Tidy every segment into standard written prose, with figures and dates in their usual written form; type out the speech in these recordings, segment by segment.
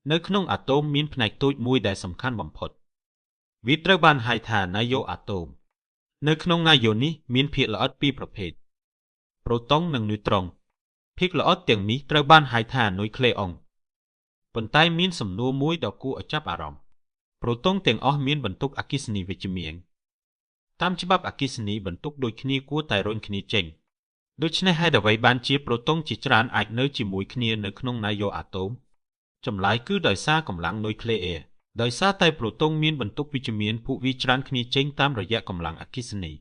នៅក្នុងអាតូមមានផ្នែកតូចមួយដែលសំខាន់បំផុតវាត្រូវបានហៅថាណាយ៉ូអាតូមនៅក្នុងណាយ៉ូនេះមានភាគល្អិតពីរប្រភេទប្រូតុងនិងនុយត្រុងភាគល្អិតទាំងនេះត្រូវបានហៅថានុយក្លេអុងប៉ុន្តែមានសំណួរមួយដ៏គួរឲ្យចាប់អារម្មណ៍ប្រូតុងទាំងអស់មានបន្ទុកអគ្គិសនីវិជ្ជមានតាមច្បាប់អគ្គិសនីបន្ទុកដូចគ្នាគួរតែរុញគ្នាចេញដូច្នេះហេតុអ្វីបានជាប្រូតុងជាច្រើនអាចនៅជាមួយគ្នានៅក្នុងណាយ៉ូអាតូមចម្លើយគឺដោយសារកម្លាំងនុយក្លេអ៊ែរដោយសារតែប្រូតុងមានបន្ទុកវិជ្ជមានពួកវាច្រើនគ្នាចេញតាមរយៈកម្លាំងអគ្គិសនី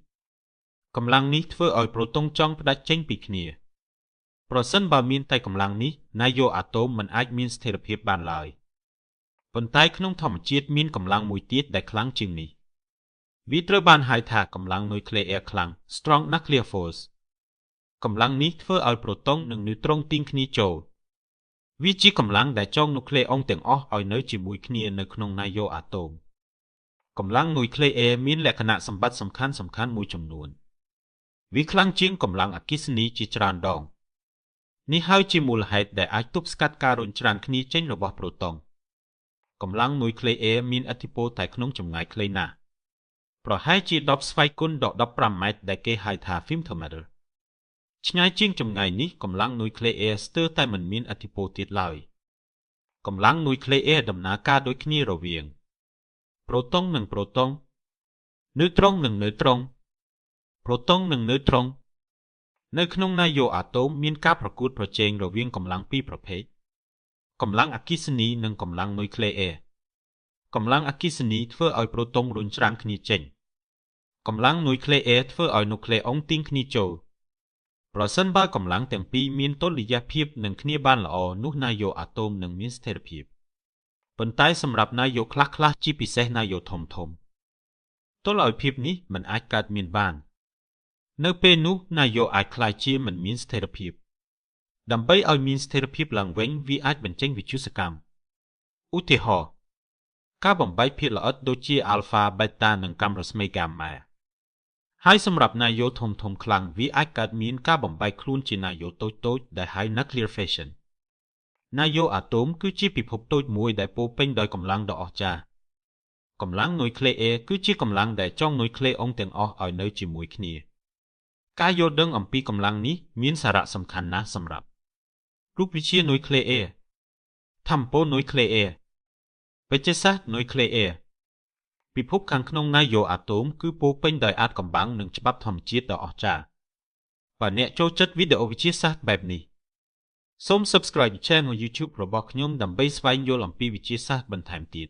កម្លាំងនេះធ្វើឲ្យប្រូតុងចង់ផ្ដាច់ចេញពីគ្នាប្រសិនបើមានតែកម្លាំងនេះណាយ៉ូអាតូមមិនអាចមានស្ថិរភាពបានឡើយប៉ុន្តែក្នុងធម្មជាតិមានកម្លាំងមួយទៀតដែលខ្លាំងជាងនេះវាត្រូវបានហៅថាកម្លាំងនុយក្លេអ៊ែរខ្លាំង Strong Nuclear Force កម្លាំងនេះធ្វើឲ្យប្រូតុងនិងនុយត្រុងទាញគ្នាចូលវាជាកម្លាំងដែលចងនុយក្លេអុងទាំងអស់ឲ្យនៅជាមួយគ្នានៅក្នុងណាយ៉ូអាតូមកម្លាំងនុយក្លេអ៊ែរមានលក្ខណៈសម្បត្តិសំខាន់មួយចំនួនវាខ្លាំងជាងកម្លាំងអគ្គិសនីជាច្រើនដងនេះហើយជាមូលហេតុដែលអាចទប់ស្កាត់ការរុញច្រានគ្នាចេញរបស់ប្រូតុងកម្លាំងនុយក្លេអ៊ែរមានឥទ្ធិពលតែក្នុងចម្ងាយខ្លីណាស់ប្រហែលជា10ស្វ័យគុណដល់15ម៉ែត្រដែលគេហៅថា femtometer ឆ្ងាយជាងចម្ងាយនេះកម្លាំងនុយក្លេអ៊ែរស្ទើរតែមិនមានឥទ្ធិពលទៀតឡើយកម្លាំងនុយក្លេអ៊ែរដំណើរការដូចគ្នារវាងប្រូតុងនិងប្រូតុងនុយត្រុងនិងនុយត្រុងប្រូតុងនិងនុយត្រុងនៅក្នុងណាយ៉ូអាតូមមានការប្រកួតប្រជែងរវាងកម្លាំងពីរប្រភេទកម្លាំងអគ្គិសនីនិងកម្លាំងនុយក្លេអ៊ែរកម្លាំងអគ្គិសនីធ្វើឲ្យប្រូតុងរុញច្រានគ្នាចេញកម្លាំងនុយក្លេអ៊ែរធ្វើឲ្យនុយក្លេអុងទាញគ្នាចូលប្រសិនបើកម្លាំងទាំងពីរមានតុល្យភាពនឹងគ្នាបានល្អនោះណាយ៉ូអាតូមនឹងមានស្ថិរភាពប៉ុន្តែសម្រាប់ណាយ៉ូខ្លះជាពិសេសណាយ៉ូធំតុល្យភាពនេះមិនអាចកើតមានបាននៅពេលនោះណាយ៉ូអាចក្លាយជាមិនមានស្ថិរភាពដើម្បីឲ្យមានស្ថិរភាពឡើងវិញវាអាចបញ្ចេញវិទ្យុសកម្មឧទាហរណ៍ការបំបែកភាគល្អិតដូចជាអាល់ហ្វាបេតានិងកាំរស្មីហ្គាម៉ាហើយសម្រាប់ណាយ៉ូធំខ្លាំងវាអាចកើតមានការបំបែកខ្លួនជាណាយ៉ូតូចដែលហៅ nuclear fission ណាយ៉ូអាតូមគឺជាពិភពតូចមួយដែលពោរពេញដោយកម្លាំងដ៏អស្ចារ្យកម្លាំងនុយក្លេអ៊ែរគឺជាកម្លាំងដែលចងនុយក្លេអុងទាំងអស់ឲ្យនៅជាមួយគ្នាការយល់ដឹងអំពីកម្លាំងនេះមានសារៈសំខាន់ណាស់សម្រាប់រូបវិទ្យានុយក្លេអ៊ែរថាមពលនុយក្លេអ៊ែរវិទ្យាសាស្ត្រនុយក្លេអ៊ែរពិភពខាងក្នុងណាយ៉ូអាតូមគឺពោរពេញដោយអាថ៌កំបាំងនិងច្បាប់ធម្មជាតិដ៏អស្ចារ្យបើអ្នកចូលចិត្តវីដេអូវិទ្យាសាស្ត្របែបនេះសូម Subscribe Channel YouTube របស់ខ្ញុំដើម្បីស្វែងយល់អំពីវិទ្យាសាស្ត្របន្ថែមទៀត